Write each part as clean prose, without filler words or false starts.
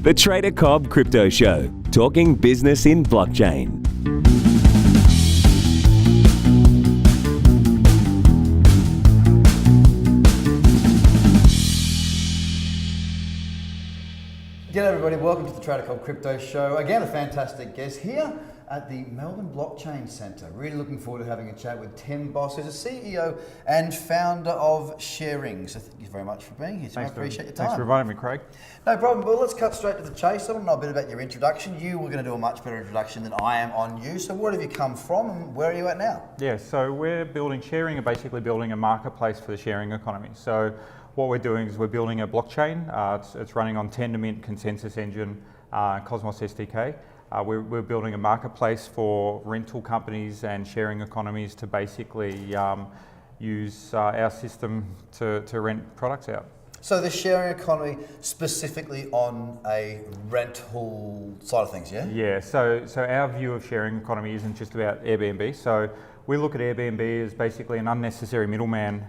The Trader Cobb Crypto Show, talking business in blockchain. G'day everybody, welcome to the Trader Cobb Crypto Show. Again, a fantastic guest here at the Melbourne Blockchain Centre. Really looking forward to having a chat with Tim Boss, who's the CEO and founder of ShareRing. So thank you very much for being here. I appreciate your time. Thanks for inviting me, Craig. No problem. Well, let's cut straight to the chase. I want to know a bit about your introduction. You were going to do a much better introduction than I am on you. So where have you come from and where are you at now? Yeah, so we're building ShareRing, and basically building a marketplace for the sharing economy. So what we're doing is we're building a blockchain. It's running on Tendermint, Consensus Engine, Cosmos SDK. We're building a marketplace for rental companies and sharing economies to basically use our system to rent products out. So the sharing economy specifically on a rental side of things, yeah? Yeah, so our view of sharing economy isn't just about Airbnb. So we look at Airbnb as basically an unnecessary middleman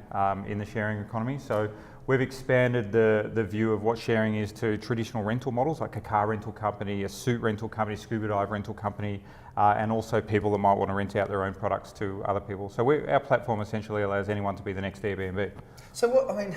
in the sharing economy. So we've expanded the view of what sharing is to traditional rental models, like a car rental company, a suit rental company, scuba dive rental company, and also people that might want to rent out their own products to other people. So our platform essentially allows anyone to be the next Airbnb. So what, I mean,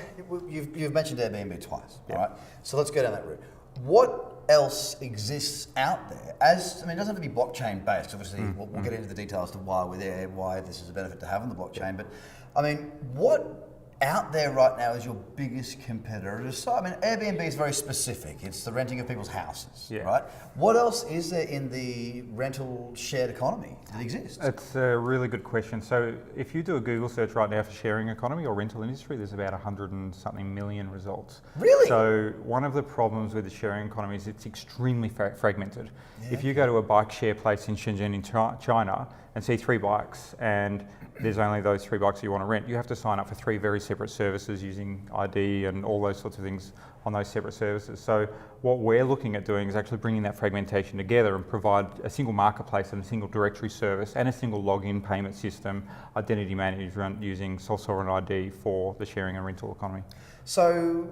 you've mentioned Airbnb twice, yeah. Right? So let's go down that route. What else exists out there? It doesn't have to be blockchain based. Obviously, we'll get into the details as to why we're there, why this is a benefit to have on the blockchain. But I mean, what out there right now is your biggest competitor? So, Airbnb is very specific. It's the renting of people's houses, yeah. Right? What else is there in the rental shared economy that exists? It's a really good question. So if you do a Google search right now for sharing economy or rental industry, there's about 100 and something million results. Really? So one of the problems with the sharing economy is it's extremely fragmented. Yeah. If you go to a bike share place in Shenzhen in China and see 3 bikes and there's only those 3 bikes you want to rent, you have to sign up for 3 very separate services using ID and all those sorts of things on those separate services. So what we're looking at doing is actually bringing that fragmentation together and provide a single marketplace and a single directory service and a single login payment system, identity management using self-sovereign ID for the sharing and rental economy. So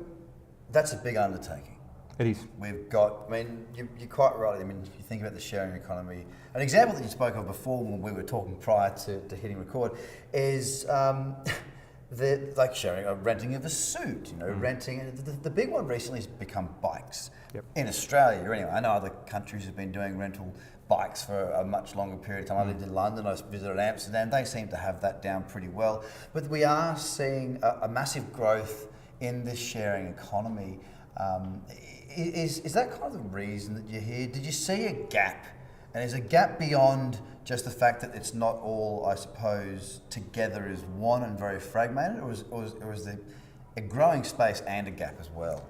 that's a big undertaking. It is. We've got, you're quite right. If you think about the sharing economy, an example that you spoke of before when we were talking prior to hitting record is like sharing or renting of a suit, renting. The big one recently has become bikes. Yep. In Australia, anyway. I know other countries have been doing rental bikes for a much longer period of time. I lived in London, I visited Amsterdam, they seem to have that down pretty well. But we are seeing a massive growth in this sharing economy. Is that kind of the reason that you're here? Did you see a gap? And is a gap beyond just the fact that it's not all, I suppose, together as one and very fragmented, or is there a growing space and a gap as well?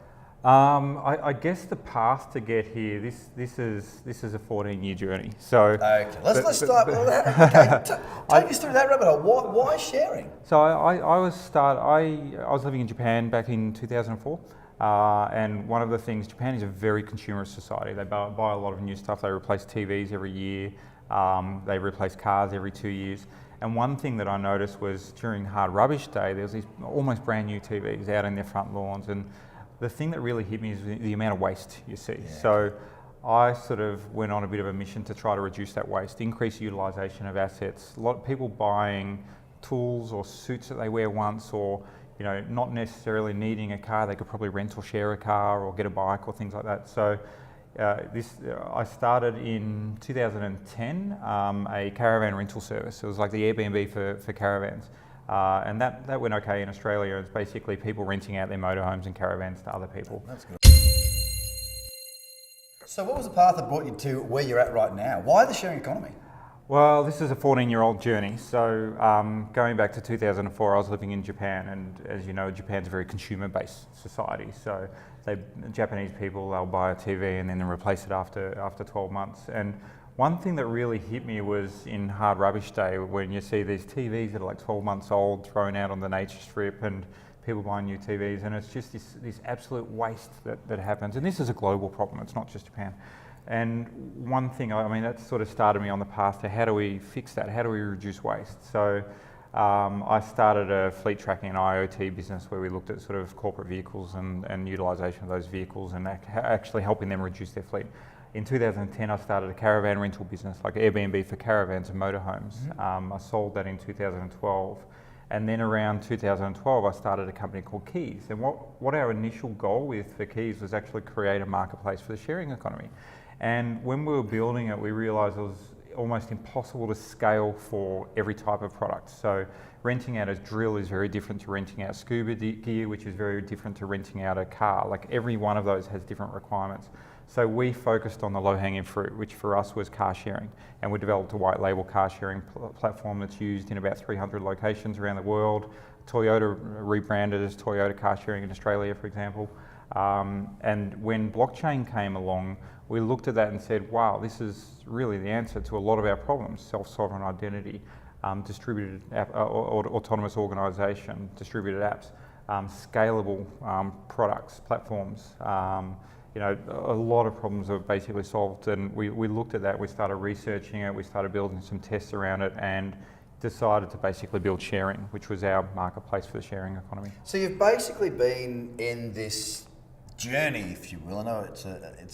I guess the path to get here, this is a 14-year journey. So okay, let's start. Take us through that rabbit hole. Why sharing? So I was living in Japan back in 2004. And one of the things, Japan is a very consumerist society. They buy a lot of new stuff. They replace TVs every year. They replace cars every 2 years. And one thing that I noticed was during Hard Rubbish Day, there was these almost brand new TVs out in their front lawns. And the thing that really hit me is the amount of waste you see. Yeah. So I sort of went on a bit of a mission to try to reduce that waste, increase utilisation of assets. A lot of people buying tools or suits that they wear once, or not necessarily needing a car. They could probably rent or share a car or get a bike or things like that. So I started in 2010 a caravan rental service. It was like the Airbnb for caravans. And that went okay in Australia. It's basically people renting out their motorhomes and caravans to other people. That's good. So what was the path that brought you to where you're at right now? Why the sharing economy? Well, this is a 14-year-old journey. So going back to 2004, I was living in Japan, and as you know, Japan's a very consumer-based society. So Japanese people, they'll buy a TV and then replace it after 12 months. And one thing that really hit me was in Hard Rubbish Day, when you see these TVs that are like 12 months old thrown out on the nature strip, and people buying new TVs, and it's just this absolute waste that happens. And this is a global problem, it's not just Japan. And one thing, that sort of started me on the path to how do we fix that? How do we reduce waste? So I started a fleet tracking and IoT business where we looked at sort of corporate vehicles and utilisation of those vehicles and actually helping them reduce their fleet. In 2010, I started a caravan rental business, like Airbnb for caravans and motorhomes. I sold that in 2012. And then around 2012, I started a company called Keys. And what our initial goal with for Keys was actually create a marketplace for the sharing economy. And when we were building it, we realised it was almost impossible to scale for every type of product. So renting out a drill is very different to renting out scuba gear, which is very different to renting out a car. Like every one of those has different requirements. So we focused on the low-hanging fruit, which for us was car sharing. And we developed a white label car sharing platform that's used in about 300 locations around the world. Toyota rebranded as Toyota Car Sharing in Australia, for example. And when blockchain came along, we looked at that and said, wow, this is really the answer to a lot of our problems: self-sovereign identity, distributed autonomous organisation, distributed apps, scalable products, platforms. A lot of problems are basically solved, and we looked at that, we started researching it, we started building some tests around it, and decided to basically build ShareRing, which was our marketplace for the sharing economy. So you've basically been in this journey, if you will. I know it's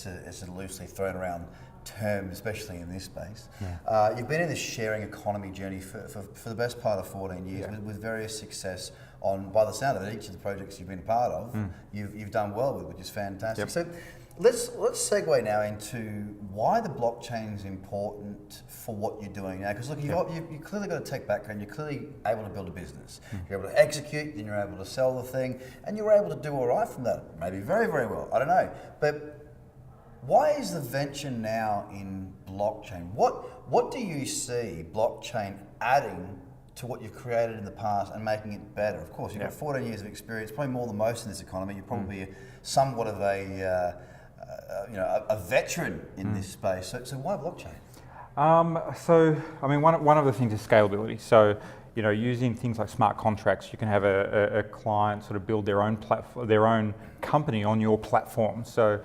a loosely thrown around term, especially in this space. Yeah. You've been in this sharing economy journey for the best part of 14 years, with various success on, by the sound of it, each of the projects you've been a part of, you've done well with, which is fantastic. Yep. So let's segue now into why the blockchain is important for what you're doing now. Because look, you've clearly got a tech background, you're clearly able to build a business. You're able to execute, then you're able to sell the thing, and you're able to do all right from that. Maybe very, very well, I don't know. But why is the venture now in blockchain? What do you see blockchain adding to what you've created in the past and making it better? Of course, you've got 14 years of experience, probably more than most in this economy. You're probably somewhat of a veteran in this space. So why blockchain? One of the things is scalability. So, using things like smart contracts, you can have a client sort of build their own platform, their own company on your platform. So,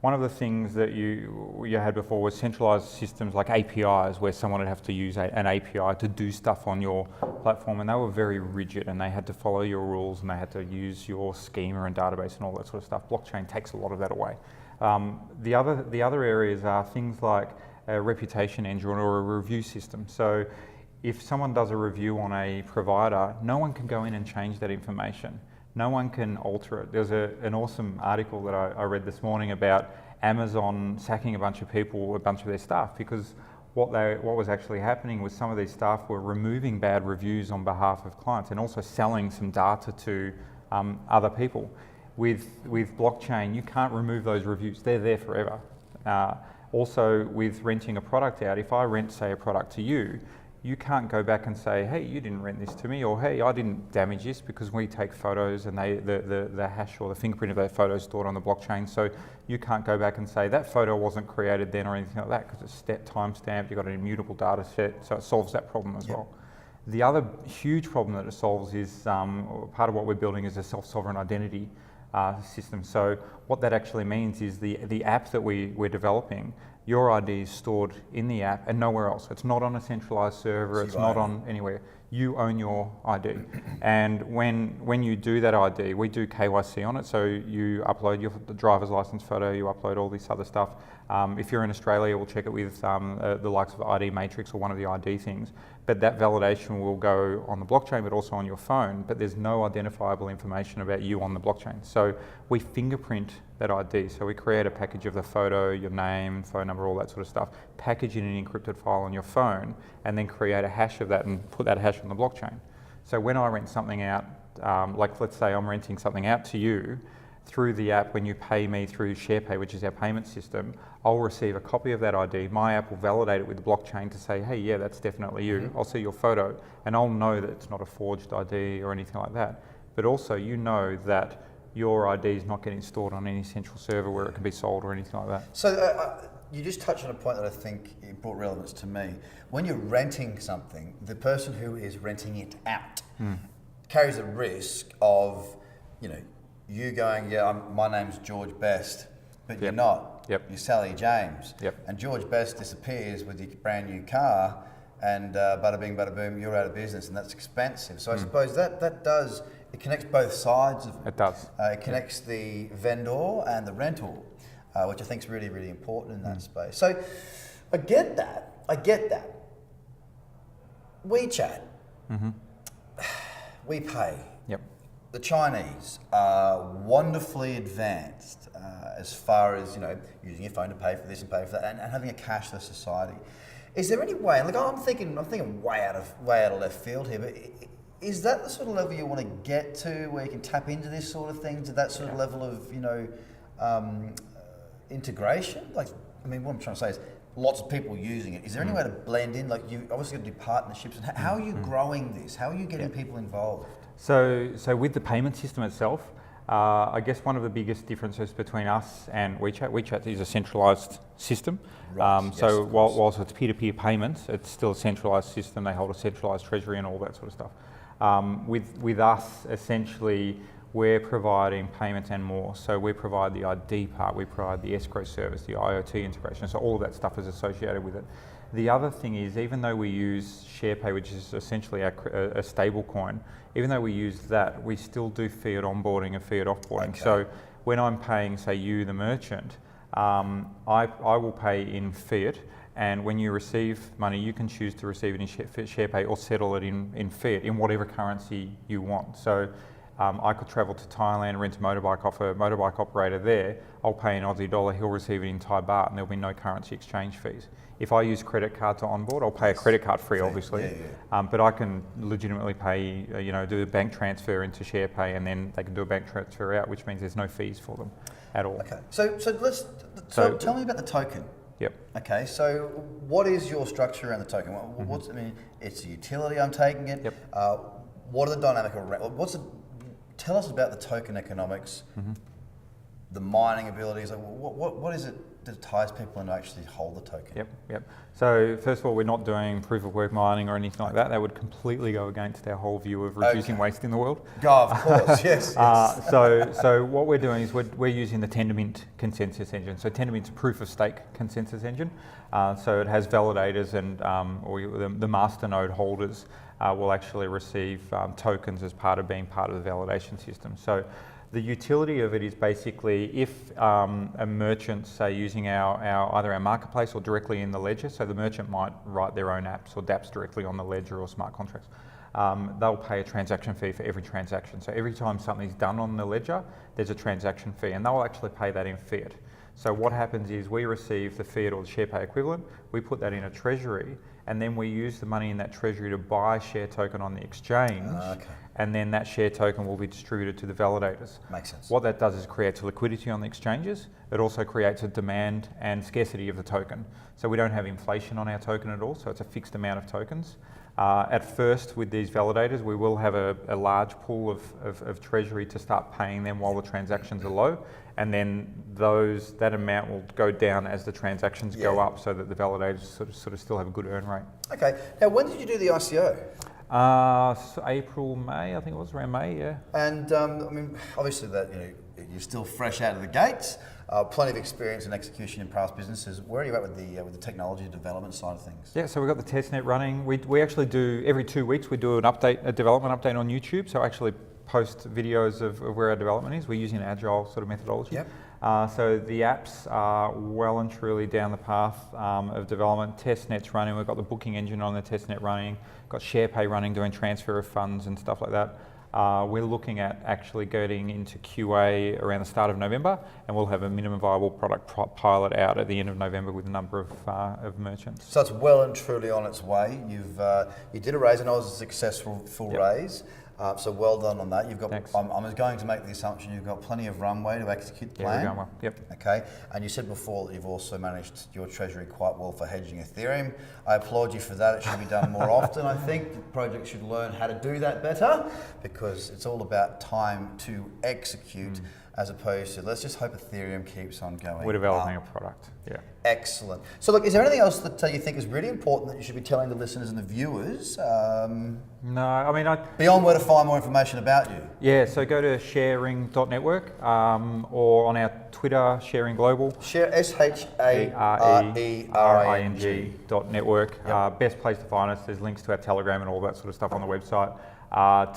one of the things that you had before was centralized systems like APIs, where someone would have to use an API to do stuff on your platform, and they were very rigid, and they had to follow your rules, and they had to use your schema and database and all that sort of stuff. Blockchain takes a lot of that away. The other areas are things like a reputation engine or a review system. So if someone does a review on a provider, no one can go in and change that information. No one can alter it. There's an awesome article that I read this morning about Amazon sacking a bunch of people, a bunch of their staff, because what was actually happening was some of these staff were removing bad reviews on behalf of clients and also selling some data to other people. With blockchain, you can't remove those reviews. They're there forever. Also, with renting a product out, if I rent, say, a product to you, you can't go back and say, hey, you didn't rent this to me, or hey, I didn't damage this, because we take photos and the hash or the fingerprint of that photo is stored on the blockchain. So you can't go back and say that photo wasn't created then or anything like that, because it's time stamped, you've got an immutable data set, so it solves that problem as well. The other huge problem that it solves is, part of what we're building is a self-sovereign identity system. So what that actually means is the app that we're developing, your ID is stored in the app and nowhere else. It's not on a centralized server, it's not on anywhere. You own your ID. And when you do that ID, we do KYC on it, so you upload your driver's license photo, you upload all this other stuff. If you're in Australia, we'll check it with the likes of ID Matrix or one of the ID things. But that validation will go on the blockchain, but also on your phone, but there's no identifiable information about you on the blockchain. So we fingerprint that ID. So we create a package of the photo, your name, phone number, all that sort of stuff, package in an encrypted file on your phone, and then create a hash of that and put that hash on the blockchain. So when I rent something out, like let's say I'm renting something out to you, through the app, when you pay me through SharePay, which is our payment system, I'll receive a copy of that ID. My app will validate it with the blockchain to say, hey, yeah, that's definitely you. I'll see your photo, and I'll know that it's not a forged ID or anything like that. But also, you know that your ID is not getting stored on any central server where it can be sold or anything like that. So you just touched on a point that I think it brought relevance to me. When you're renting something, the person who is renting it out carries a risk of, you going, my name's George Best, but you're not. You're Sally James. And George Best disappears with your brand new car. and bada bing, bada boom, you're out of business, and that's expensive. So I suppose that does, it connects both sides of it. It does. It connects the vendor and the rental, which I think is really, really important in that space. So I get that. WeChat, we pay. Yep. The Chinese are wonderfully advanced as far as, you know, using your phone to pay for this and pay for that, and having a cashless society. Is there any way? Like, I'm thinking way out of left field here, but is that the sort of level you want to get to, where you can tap into this sort of thing, to that sort of level of, you know, integration? Like, I mean, what I'm trying to say is, lots of people using it. Is there any way to blend in? Like, you obviously got to do partnerships. And how are you growing this? How are you getting people involved? So with the payment system itself, I guess one of the biggest differences between us and WeChat is a centralised system. Right. So whilst it's peer-to-peer payments, it's still a centralised system. They hold a centralised treasury and all that sort of stuff. With us, essentially, we're providing payments and more. So we provide the ID part, we provide the escrow service, the IoT integration. So all of that stuff is associated with it. The other thing is, even though we use SharePay, which is essentially a stable coin, even though we use that, we still do fiat onboarding and fiat offboarding. Okay. So when I'm paying, say, you, the merchant, I will pay in fiat, and when you receive money, you can choose to receive it in SharePay or settle it in fiat, in whatever currency you want. So I could travel to Thailand, rent a motorbike off a motorbike operator there, I'll pay in Aussie dollar, he'll receive it in Thai baht, and there'll be no currency exchange fees. If I use credit card to onboard, I'll pay a credit card fee, obviously, but I can legitimately pay, do a bank transfer into SharePay, and then they can do a bank transfer out, which means there's no fees for them at all. Okay, so tell me about the token. Yep. Okay, so what is your structure around the token? I mean, it's a utility, I'm taking it. Yep. What are the dynamic around? Tell us about the token economics, the mining abilities. Like, what is it that ties people in to actually hold the token? Yep. So first of all, we're not doing proof of work mining or anything like that. That would completely go against our whole view of reducing waste in the world. Of course, yes. So what we're doing is we're using the Tendermint consensus engine. So Tendermint's a proof of stake consensus engine. So it has validators and the master node holders will actually receive tokens as part of being part of the validation system. So the utility of it is basically if a merchant, say, using either our marketplace or directly in the ledger, so the merchant might write their own apps or dApps directly on the ledger or smart contracts, they'll pay a transaction fee for every transaction. So every time something's done on the ledger, there's a transaction fee, and they'll actually pay that in fiat. So what happens is we receive the fiat or the SharePay equivalent, we put that in a treasury, and then we use the money in that treasury to buy share token on the exchange, and then that share token will be distributed to the validators. Makes sense. What that does is creates a liquidity on the exchanges. It also creates a demand and scarcity of the token. So we don't have inflation on our token at all, so it's a fixed amount of tokens. At first, with these validators, we will have a large pool of treasury to start paying them while the transactions are low, and then that amount will go down as the transactions go up, so that the validators sort of still have a good earn rate. Okay. Now, when did you do the ICO? So April, May, I think it was around May, yeah. And I mean, obviously that you're still fresh out of the gates. Plenty of experience and execution in past businesses. Where are you at with the technology development side of things? Yeah, so we've got the testnet running. We actually do, every 2 weeks, we do a development update on YouTube. So actually post videos of where our development is. We're using an agile sort of methodology. Yep. So the apps are well and truly down the path of development. Testnet's running. We've got the booking engine on the testnet running. Got SharePay running, doing transfer of funds and stuff like that. We're looking at actually getting into QA around the start of November, and we'll have a minimum viable product pilot out at the end of November with a number of merchants. So it's well and truly on its way. You did a raise, and it was a successful raise. So well done on that. You've got. I'm going to make the assumption you've got plenty of runway to execute the plan. Yeah, we're going well. Yep. Okay. And you said before that you've also managed your treasury quite well for hedging Ethereum. I applaud you for that. It should be done more often. I think the project should learn how to do that better, because it's all about time to execute. as opposed to let's just hope Ethereum keeps on going. We're developing up. a product. Yeah. Excellent. So look, is there anything else that you think is really important that you should be telling the listeners and the viewers? No, I mean, Beyond where to find more information about you. Yeah, so go to ShareRing.network or on our Twitter, ShareRing Global. Share ShareRing.network. Yep. Best place to find us. There's links to our Telegram and all that sort of stuff on the website.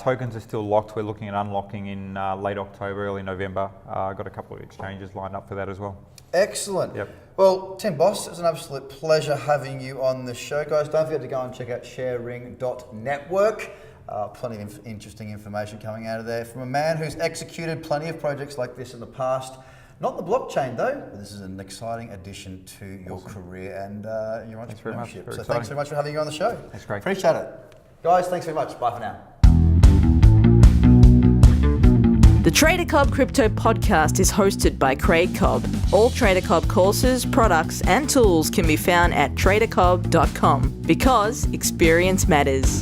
Tokens are still locked. We're looking at unlocking in late October, early November. Got a couple of exchanges lined up for that as well. Excellent. Yep. Well, Tim Boss, it was an absolute pleasure having you on the show, guys. Don't forget to go and check out ShareRing.network. Plenty of interesting information coming out of there from a man who's executed plenty of projects like this in the past. Not the blockchain though, but this is an exciting addition to your career and your entrepreneurship. Thanks Thanks very much for having you on the show. That's great. Appreciate it. Guys, thanks very much. Bye for now. The Trader Cobb Crypto Podcast is hosted by Craig Cobb. All Trader Cobb courses, products, and tools can be found at tradercobb.com because experience matters.